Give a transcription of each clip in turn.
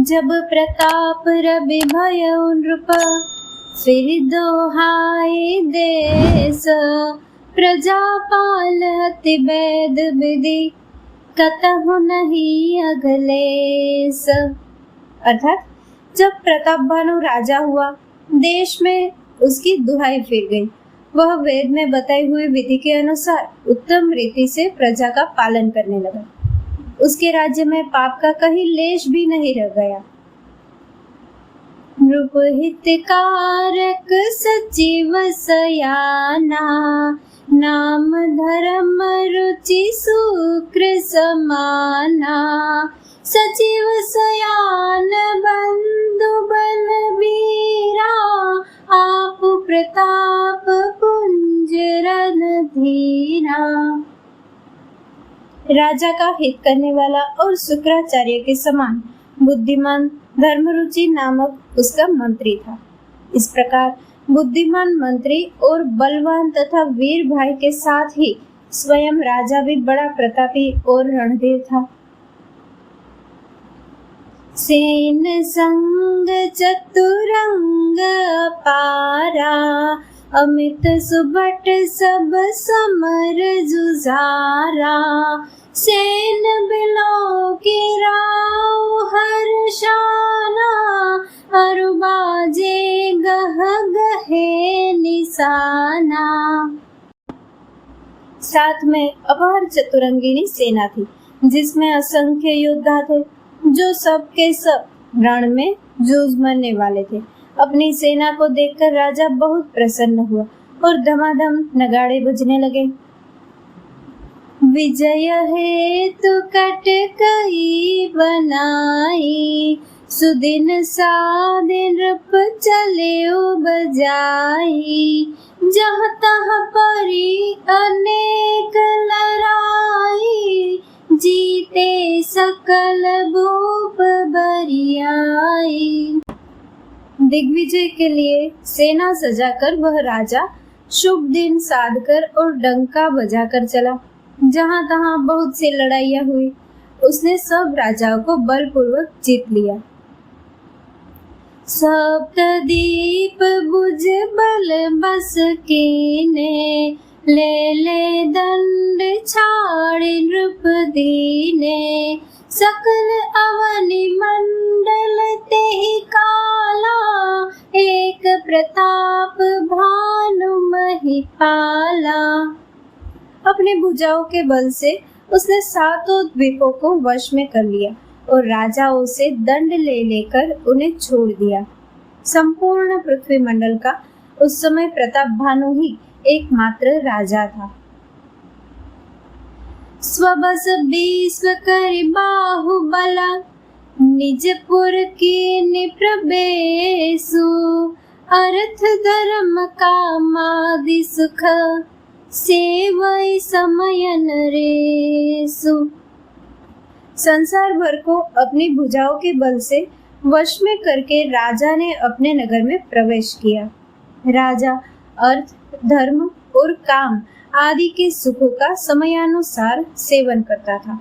जब प्रताप रवि भयो नृप, फिर दोहाई देश। प्रजा पालत वेद विधि, कतहु नहीं अगलेस। अर्थात जब प्रताप भानु राजा हुआ, देश में उसकी दुहाई फिर गई। वह वेद में बताई हुई विधि के अनुसार उत्तम रीति से प्रजा का पालन करने लगा। उसके राज्य में पाप का कहीं लेश भी नहीं रह गया। नृप हितकारक सचिव सयाना, नाम धर्म रुचि शुक्र समाना। सचिव सयान बंधु बलबीरा, आप प्रताप पुंज रणधीरा। राजा का हित करने वाला और शुक्राचार्य के समान बुद्धिमान धर्मरुचि नामक उसका मंत्री था। इस प्रकार बुद्धिमान मंत्री और बलवान तथा वीर भाई के साथ ही स्वयं राजा भी बड़ा प्रतापी और रणधीर था। सेन संग चतुरंग अपारा, अमित सुबट सब समर जुझारा। सेन बिलो की राव हर्षाना, अरु बाजे गह गहे निशाना। साथ में अपार चतुरंगिनी सेना थी, जिसमें असंख्य योद्धा थे, जो सब के सब रण में जूझ मरने वाले थे। अपनी सेना को देखकर राजा बहुत प्रसन्न हुआ और धमाधम नगाड़े बजने लगे। विजय हेतु कटकई बनाई, सुदिन सादिन नृप चले बजाई। जहाँ तहाँ परी अनेक लड़ाई, जीते सकल भूप बरियाई। दिग्विजय के लिए सेना सजाकर वह राजा शुभ दिन साधकर और डंका बजाकर चला। जहाँ तहाँ बहुत सी लड़ाइयाँ हुई, उसने सब राजाओं को बलपूर्वक जीत लिया। सप्तदीप बुझ बल बस कीने, ले ले दंड छाड़े नृप दीने। सकल अवनि मंडल ते काला, एक प्रताप भानु महिपाला। अपने भुजाओं के बल से उसने सातों द्वीपों को वश में कर लिया और राजाओं से दंड ले लेकर उन्हें छोड़ दिया। संपूर्ण पृथ्वी मंडल का उस समय प्रताप भानु ही एकमात्र राजा था। स्वबस विश्व करि बाहुबला, निजपुर की निप्रवेशु। अर्थ धर्म कामादि सुख, सेवई समयन रेसु। संसार भर को अपनी भुजाओं के बल से वश में करके राजा ने अपने नगर में प्रवेश किया। राजा अर्थ, धर्म और काम आदि के सुखों का समयानुसार सेवन करता था।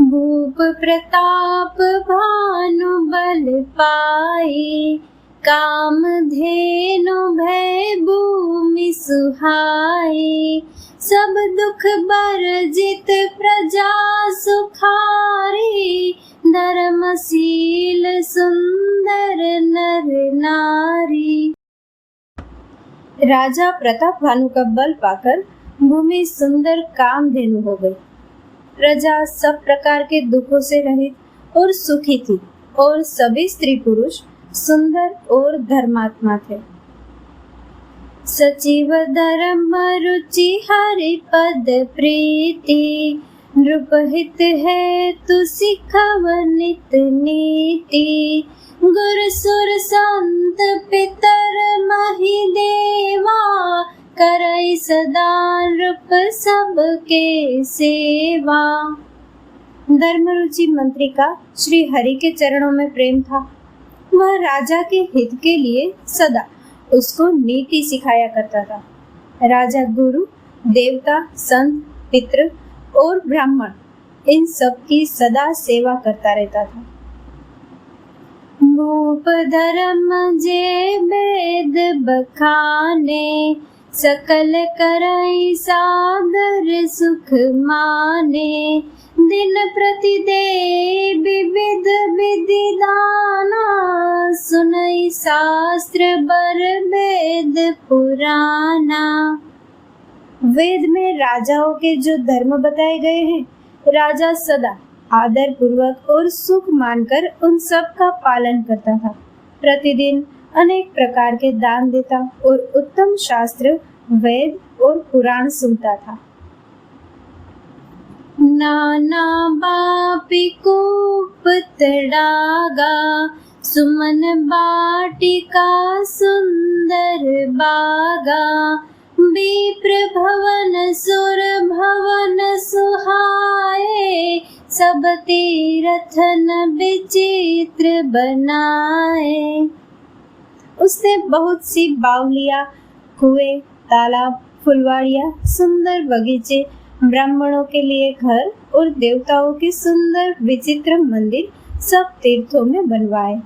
भूप प्रताप भानु बल पाई, काम धेनु भय भूमि सुहाई। सब दुख बरजित प्रजा सुखारी, धर्मशील सुंदर नर नारी। राजा प्रताप भानु का बल पाकर भूमि सुंदर कामधेनु हो गई। प्रजा सब प्रकार के दुखों से रहित और सुखी थी और सभी स्त्री पुरुष सुंदर और धर्मात्मा थे। सचिव धर्म रुचि हरि पद प्रीति, नृपहित है तु सिखव नित नीति। गुर सुर संत पितर महि देवा, करई सदा नृप सबके सेवा। धर्मरुचि मंत्री का श्री हरि के चरणों में प्रेम था। वह राजा के हित के लिए सदा उसको नीति सिखाया करता था। राजा गुरु, देवता, संत, पितृ और ब्राह्मण इन सब की सदा सेवा करता रहता था। भूप धर्म जे वेद बखाने, सकल करई सादर सुख माने। दिन प्रति दे विविध विधि दाना, सुनई शास्त्र बर वेद पुराना। वेद में राजाओं के जो धर्म बताए गए हैं, राजा सदा आदर पूर्वक और सुख मानकर उन सब का पालन करता था। प्रतिदिन अनेक प्रकार के दान देता और उत्तम शास्त्र, वेद और पुराण सुनता था। नाना बापी कूप तड़ागा, सुमन बाटिका सुंदर बागा। विप्र भवन सुर भवन सुहाए, सब तीर्थन विचित्र बनाए। उसने बहुत सी बावलियां, कुएं, तालाब, फुलवाड़ियां, सुंदर बगीचे, ब्राह्मणों के लिए घर और देवताओं के सुंदर विचित्र मंदिर सब तीर्थों में बनवाए।